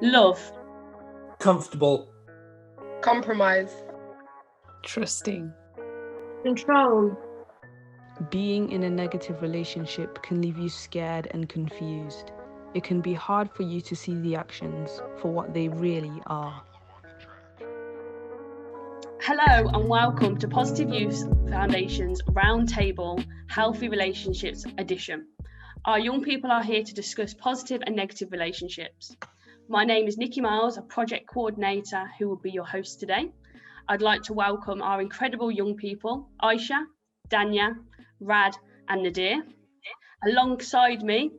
Love. Comfortable. Compromise. Trusting. Control. Being in a negative relationship can leave you scared and confused. It can be hard for you to see the actions for what they really are. Hello and welcome to Positive Youth Foundation's Roundtable Healthy Relationships edition. Our young people are here to discuss positive and negative relationships. My name is Nikki Miles, a project coordinator who will be your host today. I'd like to welcome our incredible young people, Aisha, Danya, Rad and Nadir. Alongside me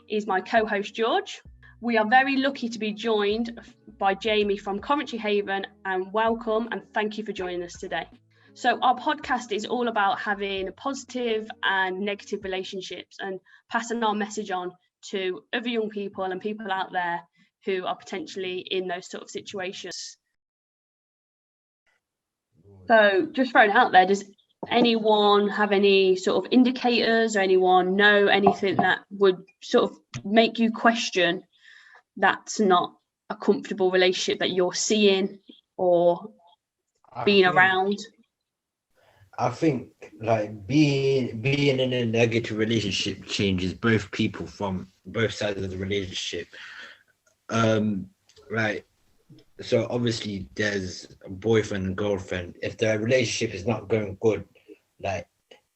is my co-host George. We are very lucky to be joined by Jamie from Coventry Haven, and welcome and thank you for joining us today. So our podcast is all about having positive and negative relationships and passing our message on to other young people and people out there who are potentially in those sort of situations. So just throwing it out there, does anyone have any sort of indicators or anyone know anything that would sort of make you question that's not a comfortable relationship that you're seeing or being around? I think like being in a negative relationship changes both people from both sides of the relationship. Right. So obviously there's a boyfriend and girlfriend. If their relationship is not going good, like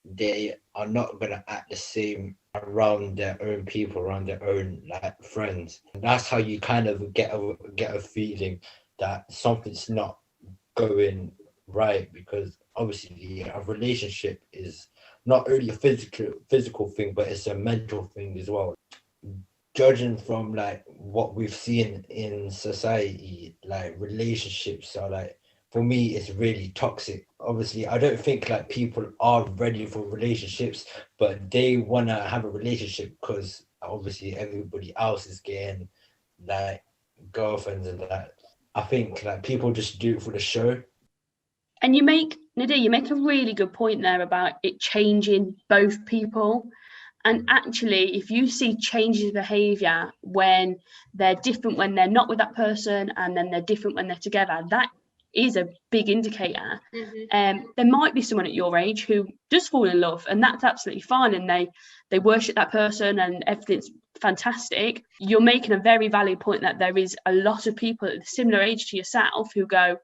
they are not gonna act the same around their own people, around their own like friends. And that's how you kind of get a feeling that something's not going right, because obviously a relationship is not only a physical thing, but it's a mental thing as well. Judging from like what we've seen in society, like relationships are like, for me, it's really toxic. Obviously, I don't think like people are ready for relationships, but they want to have a relationship because obviously everybody else is getting like girlfriends and that. I think like people just do it for the show. And Nadir, you make a really good point there about it changing both people. And actually, if you see changes in behaviour when they're different when they're not with that person, and then they're different when they're together, that is a big indicator. There might be someone at your age who does fall in love, and that's absolutely fine, and they worship that person and everything's fantastic. You're making a very valid point that there is a lot of people at a similar age to yourself who go,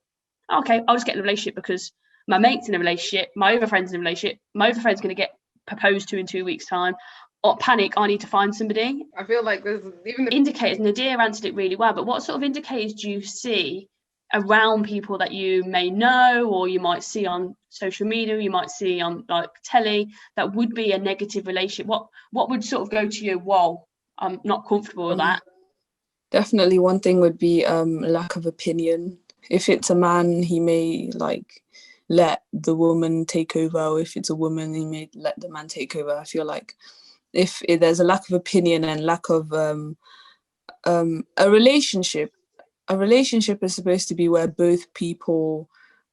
okay, I'll just get in a relationship because my mate's in a relationship, my other friend's in a relationship, my other friend's going to get proposed to in 2 weeks' time, or panic, I need to find somebody. I feel like there's even the indicators. Nadir answered it really well, but what sort of indicators do you see around people that you may know, or you might see on social media, you might see on like telly, that would be a negative relationship? What would sort of go to you, whoa, I'm not comfortable with that? Definitely one thing would be lack of opinion. If it's a man, he may like let the woman take over, or if it's a woman, he may let the man take over. I feel like if there's a lack of opinion and lack of a relationship is supposed to be where both people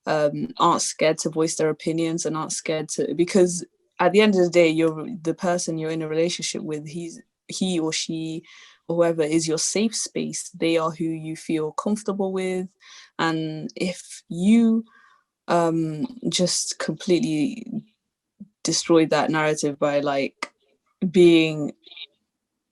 aren't scared to voice their opinions and aren't scared to, because at the end of the day, the person you're in a relationship with, he or she or whoever is your safe space. They are who you feel comfortable with. And if you just completely destroy that narrative by like being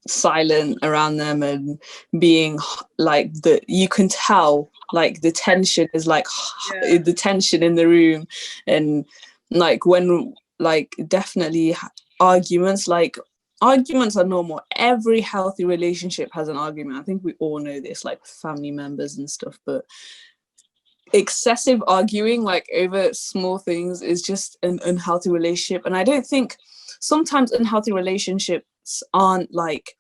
silent around them and being like you can tell like the tension is like the tension in the room, and like when like definitely arguments are normal. Every healthy relationship has an argument. I think we all know this, like family members and stuff, but excessive arguing like over small things is just an unhealthy relationship. And I don't think sometimes unhealthy relationships aren't like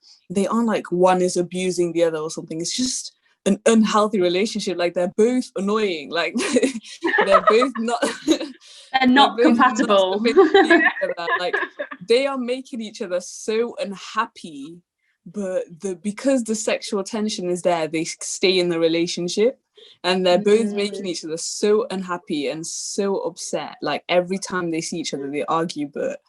one is abusing the other or something. It's just an unhealthy relationship. Like they're both annoying, like they're both not they're not compatible. Like they are making each other so unhappy, but because the sexual tension is there, they stay in the relationship. And they're both making each other so unhappy and so upset. Like every time they see each other, they argue. But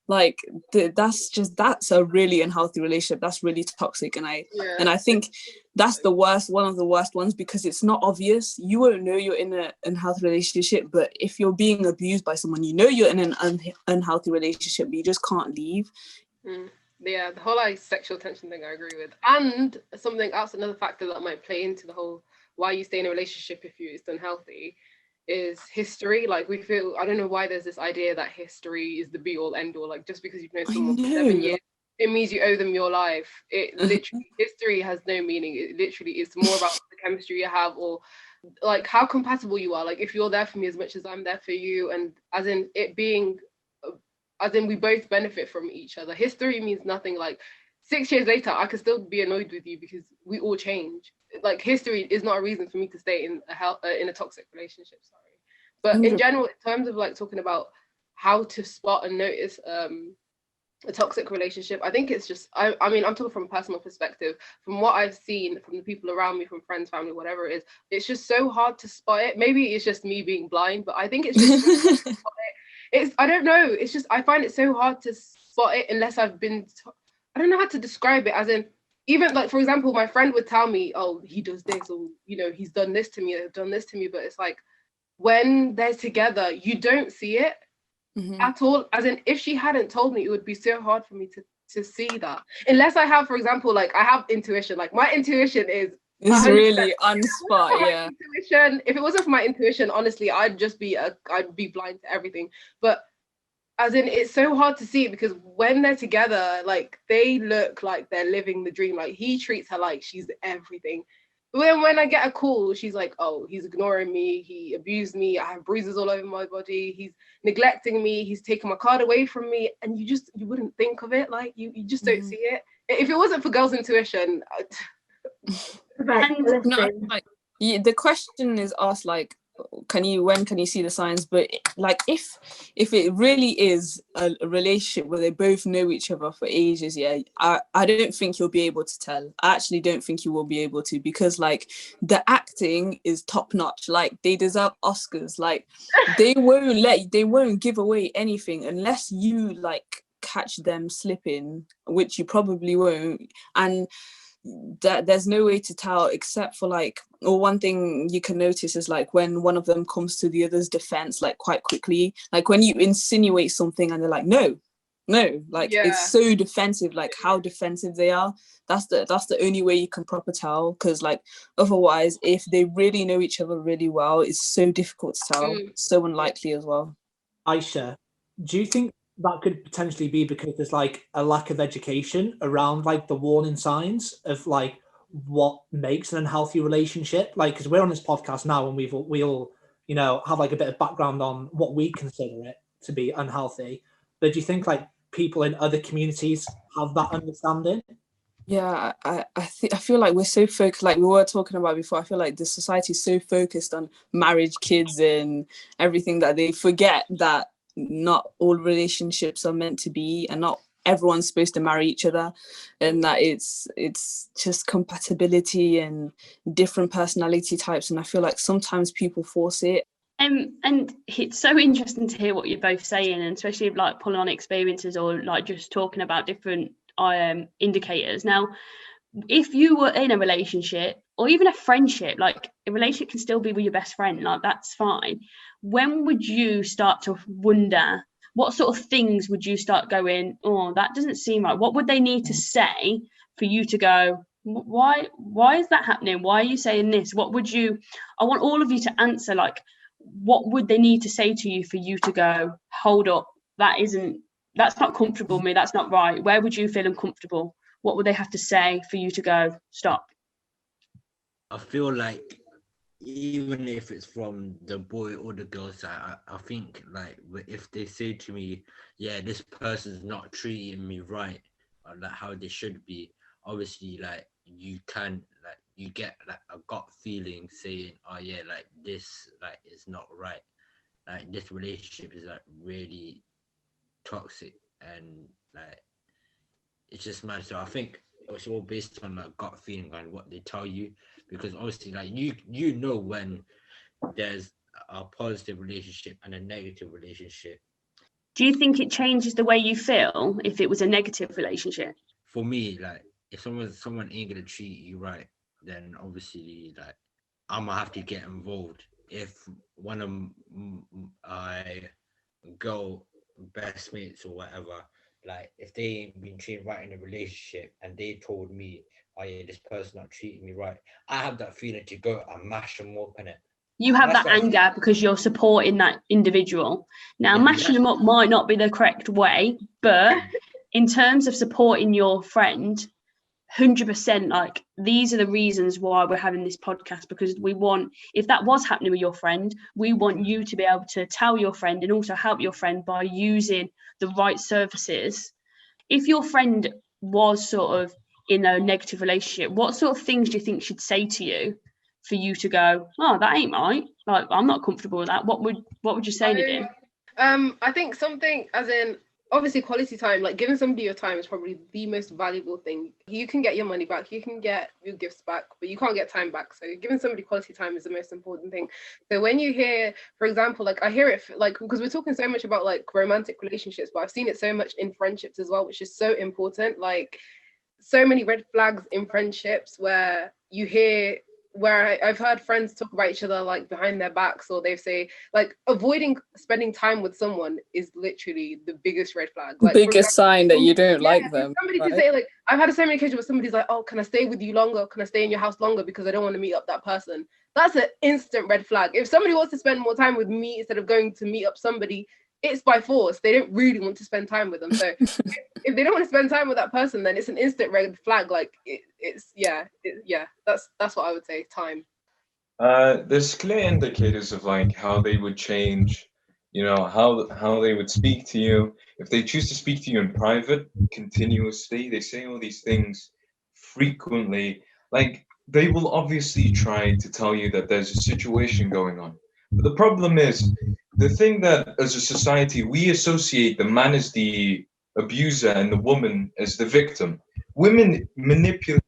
Like that's a really unhealthy relationship. That's really toxic, and I think that's one of the worst ones, because it's not obvious. You won't know you're in an unhealthy relationship, but if you're being abused by someone, you know you're in an unhealthy relationship, but you just can't leave. Yeah, the whole like sexual tension thing I agree with. And something else, another factor that might play into the whole why you stay in a relationship if it's unhealthy, is history. Like, we feel, I don't know why there's this idea that history is the be all end all. Like, just because you've known someone for 7 years, it means you owe them your life. It literally, history has no meaning. It literally is more about the chemistry you have, or like how compatible you are. Like, if you're there for me as much as I'm there for you, and as in it being, as in we both benefit from each other. History means nothing. Like, 6 years later, I could still be annoyed with you because we all change. Like, history is not a reason for me to stay in a toxic relationship. Sorry, but in general, in terms of like talking about how to spot and notice a toxic relationship, I think it's just, I mean, I'm talking from a personal perspective. From what I've seen from the people around me, from friends, family, whatever it is, it's just so hard to spot it. Maybe it's just me being blind, but I think it's just so hard to spot it. I don't know. It's just, I find it so hard to spot it unless I've been, I don't know how to describe it. As in, even like, for example, my friend would tell me, oh, he does this, or, you know, he's done this to me, they've done this to me. But it's like, when they're together, you don't see it at all. As in, if she hadn't told me, it would be so hard for me to see that. Unless I have, for example, like, I have intuition. Like, my intuition is really on spot. Yeah. Intuition. If it wasn't for my intuition, honestly, I'd be blind to everything. But as in, it's so hard to see, because when they're together, like, they look like they're living the dream. Like, he treats her like she's everything. But then when I get a call, she's like, oh, he's ignoring me, he abused me, I have bruises all over my body, he's neglecting me, he's taking my card away from me. And you wouldn't think of it. Like, you just don't see it. If it wasn't for girls' intuition, the question is asked, like, when can you see the signs? But like, if it really is a relationship where they both know each other for ages, I don't think you'll be able to tell. I actually don't think you will be able to, because like, the acting is top notch. Like, they deserve Oscars. Like, they won't give away anything unless you like catch them slipping, which you probably won't. And that there's no way to tell, except for like, or one thing you can notice is like when one of them comes to the other's defense, like quite quickly, like when you insinuate something and they're like, no, like, it's so defensive, like how defensive they are. That's the only way you can proper tell, because like, otherwise, if they really know each other really well, it's so difficult to tell. So unlikely as well. Aisha, do you think that could potentially be because there's like a lack of education around like the warning signs of like what makes an unhealthy relationship? Like, because we're on this podcast now and we all, you know, have like a bit of background on what we consider it to be unhealthy. But do you think like people in other communities have that understanding? Yeah, I feel like we're so focused, like we were talking about before. I feel like the society is so focused on marriage, kids, and everything, that they forget that not all relationships are meant to be, and not everyone's supposed to marry each other, and that it's just compatibility and different personality types. And I feel like sometimes people force it. And it's so interesting to hear what you're both saying, and especially like pulling on experiences, or like just talking about different indicators. Now, if you were in a relationship or even a friendship, like a relationship can still be with your best friend, like that's fine. When would you start to wonder, what sort of things would you start going, oh, that doesn't seem right? What would they need to say for you to go, why is that happening? Why are you saying this? What would you, I want all of you to answer, like, what would they need to say to you for you to go, hold up, that's not comfortable with me, that's not right? Where would you feel uncomfortable? What would they have to say for you to go, stop? I feel like even if it's from the boy or the girl side, I think like if they say to me, yeah, this person's not treating me right, or like how they should be, obviously like you get like a gut feeling saying, oh yeah, like this like is not right, like this relationship is like really toxic, and like it's just mad. So I think it's all based on like gut feeling and what they tell you, because obviously like you know when there's a positive relationship and a negative relationship. Do you think it changes the way you feel if it was a negative relationship? For me, like if someone ain't gonna treat you right, then obviously like I'm gonna have to get involved. If one of I girl best mates or whatever, like if they ain't been treated right in a relationship and they told me, oh yeah, this person not treating me right, I have that feeling to go and mash them up in it. You have that anger because you're supporting that individual. Now, mashing them up might not be the correct way, but in terms of supporting your friend, 100%, like these are the reasons why we're having this podcast, because we want, if that was happening with your friend, we want you to be able to tell your friend and also help your friend by using the right services. If your friend was sort of in a negative relationship, what sort of things do you think she'd say to you for you to go, oh, that ain't right, like I'm not comfortable with that? What would you say, Nadine? I think something as in, obviously quality time, like giving somebody your time is probably the most valuable thing. You can get your money back, you can get your gifts back, but you can't get time back. So giving somebody quality time is the most important thing. So when you hear, for example, like I hear it like, because we're talking so much about like romantic relationships, but I've seen it so much in friendships as well, which is so important. Like so many red flags in friendships where you hear, where I've heard friends talk about each other like behind their backs, or they say like avoiding spending time with someone is literally the biggest red flag. Like biggest sign that you don't like them. Somebody to say like, I've had so many occasions where somebody's like, oh, can I stay with you longer? Can I stay in your house longer because I don't want to meet up that person? That's an instant red flag. If somebody wants to spend more time with me instead of going to meet up somebody, it's by force. They don't really want to spend time with them. So if they don't want to spend time with that person, then it's an instant red flag. Like that's what I would say. Time. There's clear indicators of like how they would change, you know, how they would speak to you. If they choose to speak to you in private continuously, they say all these things frequently, like they will obviously try to tell you that there's a situation going on. But the problem is, the thing that as a society we associate the man as the abuser and the woman as the victim. Women manipulate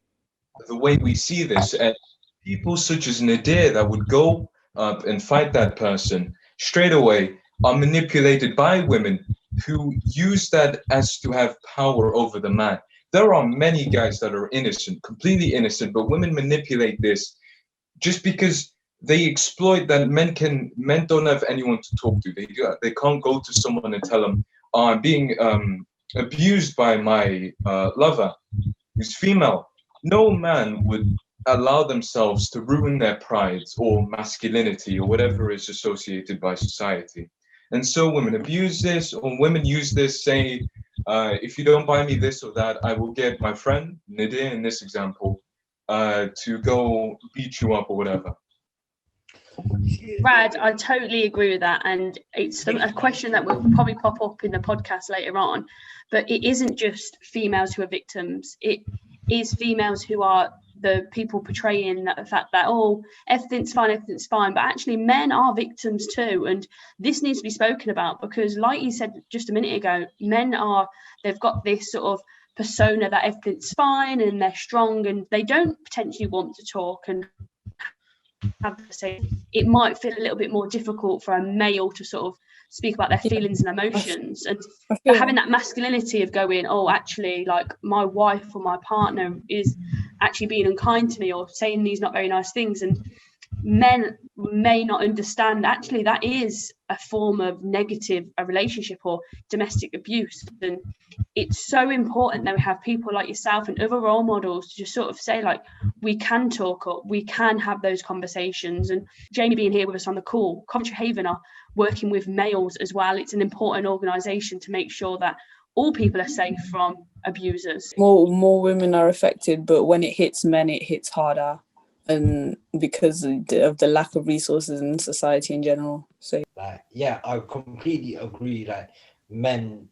the way we see this, and people such as Nadir that would go up and fight that person straight away are manipulated by women who use that as to have power over the man. There are many guys that are innocent, completely innocent, but women manipulate this just because they exploit that men don't have anyone to talk to. They can't go to someone and tell them, oh, I'm being abused by my lover who's female. No man would allow themselves to ruin their pride or masculinity or whatever is associated by society. And so women abuse this, or women use this, say, if you don't buy me this or that, I will get my friend, Nadir in this example, to go beat you up or whatever. Rad, I totally agree with that, and it's a question that will probably pop up in the podcast later on, but it isn't just females who are victims, it is females who are the people portraying the fact that, oh, everything's fine, but actually men are victims too, and this needs to be spoken about, because like you said just a minute ago, they've got this sort of persona that everything's fine and they're strong, and they don't potentially want to talk and have to say. It might feel a little bit more difficult for a male to sort of speak about their feelings and emotions, and having that masculinity of going, oh, actually, like my wife or my partner is actually being unkind to me or saying these not very nice things, and men may not understand actually that is a form of negative relationship or domestic abuse. And it's so important that we have people like yourself and other role models to just sort of say, like, we can talk up, we can have those conversations. And Jamie being here with us on the call, Coventry Haven are working with males as well. It's an important organisation to make sure that all people are safe from abusers. More women are affected, but when it hits men, it hits harder, and because of the lack of resources in society in general. So yeah, I completely agree. Like men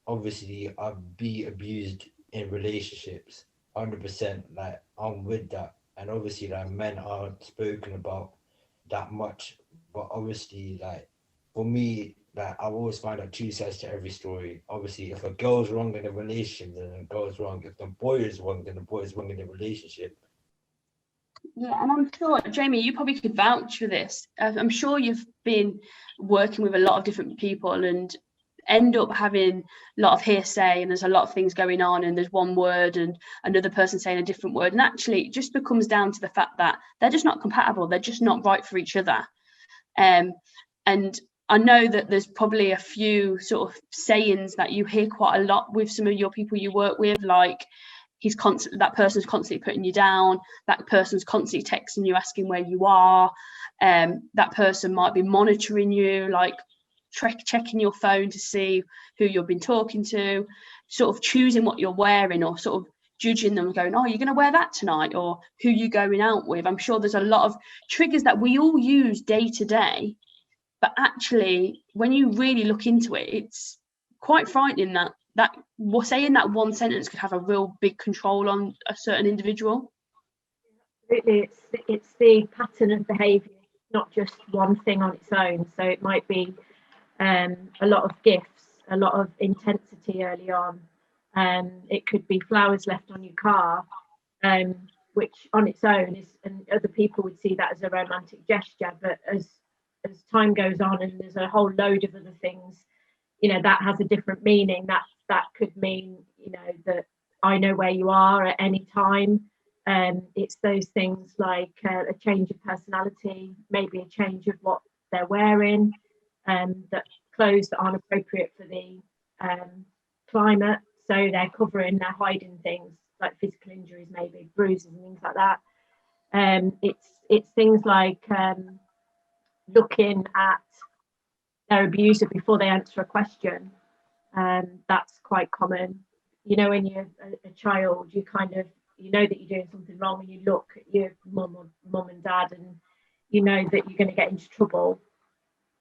obviously are be abused in relationships 100%. Like I'm with that, and obviously like men aren't spoken about that much, but obviously like for me, like I always find out two sides to every story. Obviously if a girl's wrong in a relationship, then a girl's wrong. If the boy is wrong, then the boy is wrong in the relationship. Yeah, and I'm sure, Jamie, you probably could vouch for this. I'm sure you've been working with a lot of different people, and end up having a lot of hearsay, and there's a lot of things going on, and there's one word and another person saying a different word, and actually it just becomes down to the fact that they're just not compatible, they're just not right for each other. And I know that there's probably a few sort of sayings that you hear quite a lot with some of your people you work with, like that person's constantly putting you down, that person's constantly texting you asking where you are, that person might be monitoring you, like checking your phone to see who you've been talking to, sort of choosing what you're wearing, or sort of judging them, going, oh, you're going to wear that tonight, or who you going out with. I'm sure there's a lot of triggers that we all use day to day, but actually when you really look into it, it's quite frightening that saying that one sentence could have a real big control on a certain individual. Absolutely, it's the pattern of behaviour, not just one thing on its own. So it might be a lot of gifts, a lot of intensity early on. It could be flowers left on your car, which on its own is, and other people would see that as a romantic gesture, but as time goes on and there's a whole load of other things, you know, that has a different meaning. That could mean, you know, that I know where you are at any time. It's those things like a change of personality, maybe a change of what they're wearing, that clothes that aren't appropriate for the climate, so they're hiding things like physical injuries, maybe bruises and things like that. It's things like looking at their abuser before they answer a question. That's quite common. You know, when you're a child, you kind of, you know that you're doing something wrong, and you look at your mum and dad, and you know that you're going to get into trouble.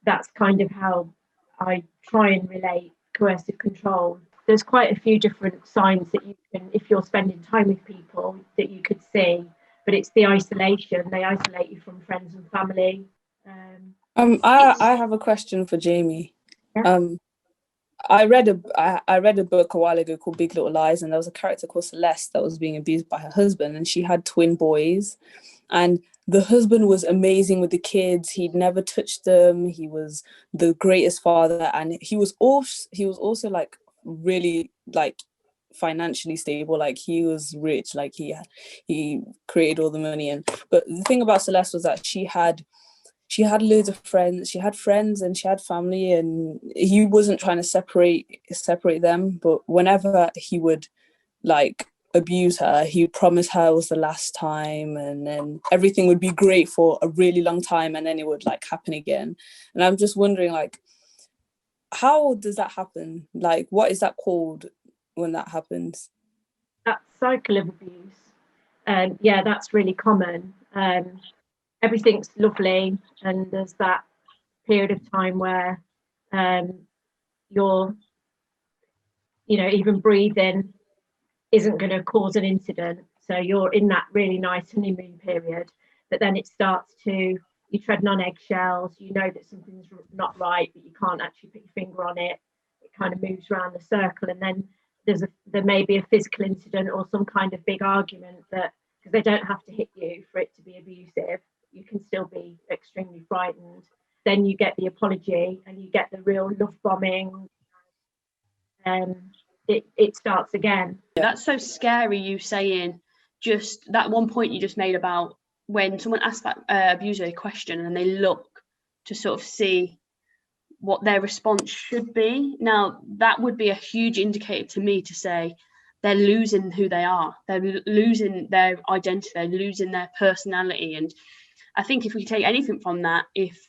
That's kind of how I try and relate coercive control. There's quite a few different signs that you can, if you're spending time with people, that you could see, but it's the isolation. They isolate you from friends and family. I have a question for Jamie. Yeah. I read a book a while ago called Big Little Lies, and there was a character called Celeste that was being abused by her husband, and she had twin boys, and the husband was amazing with the kids. He'd never touched them. He was the greatest father, and he was also like really like financially stable. Like he was rich. Like he created all the money. But the thing about Celeste was that she had loads of friends. She had friends and she had family, and he wasn't trying to separate them. But whenever he would like abuse her, he would promise her it was the last time, and then everything would be great for a really long time, and then it would like happen again. And I'm just wondering, like, how does that happen? Like, what is that called when that happens? That cycle of abuse. Yeah, that's really common. Everything's lovely, and there's that period of time where you're, you know, even breathing isn't going to cause an incident, so you're in that really nice honeymoon period, but then it starts to, you're treading on eggshells, you know that something's not right, but you can't actually put your finger on it. It kind of moves around the circle, and then there may be a physical incident or some kind of big argument, that because they don't have to hit you for it to be abusive, you can still be extremely frightened. Then you get the apology and you get the real love bombing, and it starts again. That's so scary, you saying just that one point you just made about when someone asks that abuser a question and they look to sort of see what their response should be. Now, that would be a huge indicator to me to say they're losing who they are. They're losing their identity. They're losing their personality. And I think if we take anything from that, if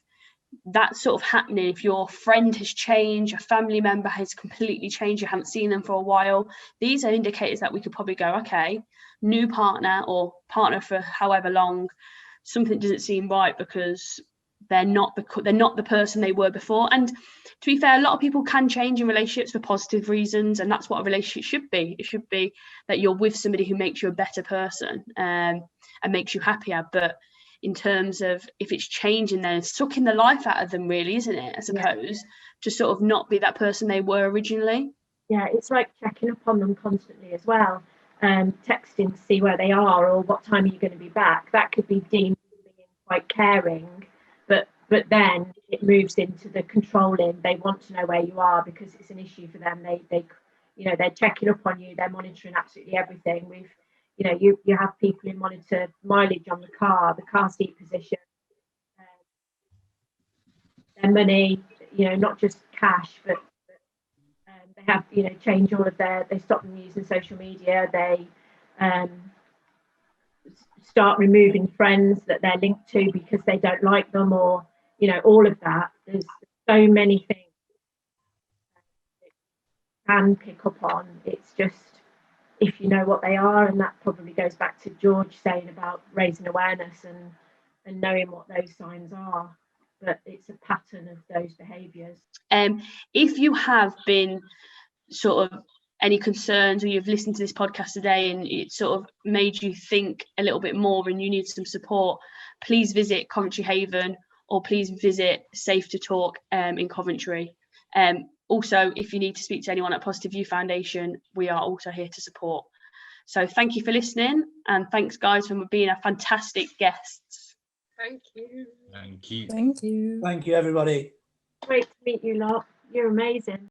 that's sort of happening, if your friend has changed, a family member has completely changed, you haven't seen them for a while, these are indicators that we could probably go, okay, new partner or partner for however long, something doesn't seem right, because they're not the person they were before. And to be fair, a lot of people can change in relationships for positive reasons, and that's what a relationship should be. It should be that you're with somebody who makes you a better person and makes you happier. But in terms of if it's changing, then it's sucking the life out of them, really, isn't it? I suppose, to sort of not be that person they were originally. Yeah, it's like checking up on them constantly as well, texting to see where they are or what time are you going to be back. That could be deemed being quite caring, but but then it moves into the controlling. They want to know where you are because it's an issue for them. They they're checking up on you. They're monitoring absolutely everything. You have people who monitor mileage on the car seat position, their money, not just cash, but they have, change all of they stop them using social media. They start removing friends that they're linked to because they don't like them, or, all of that. There's so many things that can pick up on. It's just, if you know what they are, and that probably goes back to George saying about raising awareness and knowing what those signs are, but it's a pattern of those behaviours. If you have been sort of any concerns, or you've listened to this podcast today and it sort of made you think a little bit more and you need some support, please visit Coventry Haven, or please visit Safe to Talk in Coventry. Also, if you need to speak to anyone at Positive Youth Foundation, we are also here to support. So thank you for listening, and thanks guys for being a fantastic guests. Thank you. Thank you. Thank you. Thank you, everybody. Great to meet you lot. You're amazing.